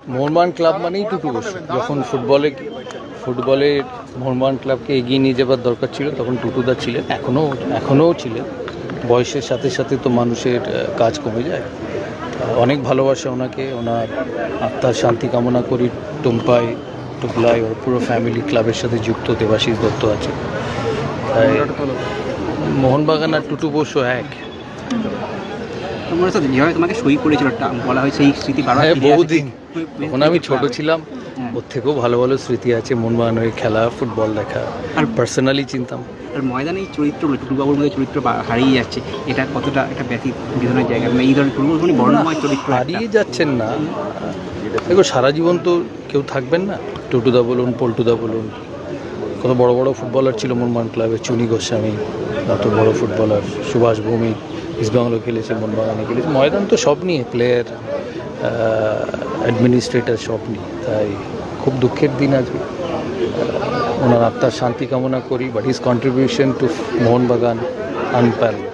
Mohun Bagan club মানেই টুটু বসু। যখন ফুটবলে মোহনবাগান ক্লাবকে এগিয়ে নিয়ে যাবার দরকার ছিল তখন টুটুদা ছিলেন, এখনও ছিলেন। বয়সের সাথে সাথে তো মানুষের কাজ কমে যায়। অনেক ভালোবাসা ওনাকে, ওনার আত্মার শান্তি কামনা করি। টুকলাই ওর পুরো ফ্যামিলি ক্লাবের সাথে যুক্ত। দেবাশিস দত্ত আছে। তাই মোহনবাগান আর টুটু বসু এক। তোমাকে সই করেছিল বলা হয়, সেই স্মৃতি বহুদিন, তখন আমি ছোট ছিলাম। ওর থেকেও ভালো ভালো স্মৃতি আছে। মোহনবাগানের খেলা, ফুটবল দেখা, আর পার্সোনালি চিনতাম। আর ময়দানে এই চরিত্রগুলো, টুটুবাবুর মধ্যে চরিত্র হারিয়ে যাচ্ছে, এটা কতটা একটা বেদনার জায়গা? মানে এই ধরনের টুটুবাবুর বর্ণময় চরিত্র হারিয়ে যাচ্ছেন না। দেখো, সারা জীবন তো কেউ থাকবেন না। টুটুদা বলুন, পল্টুদা বলুন, কত বড় বড় ফুটবলার ছিল মোহনবাগান ক্লাবে। চুনি গোস্বামী, কত বড় ফুটবলার। সুভাষ ভৌমিক ইস্টবেঙ্গলও খেলেছে, মোহনবাগানে খেলেছে। ময়দান তো সব নিয়ে, প্লেয়ার, অ্যাডমিনিস্ট্রেটর সব নিয়ে। তাই খুব দুঃখের দিন আজকে। ওনার আত্মার শান্তি কামনা করি, but his contribution to Mohun Bagan আনপ্যারালড।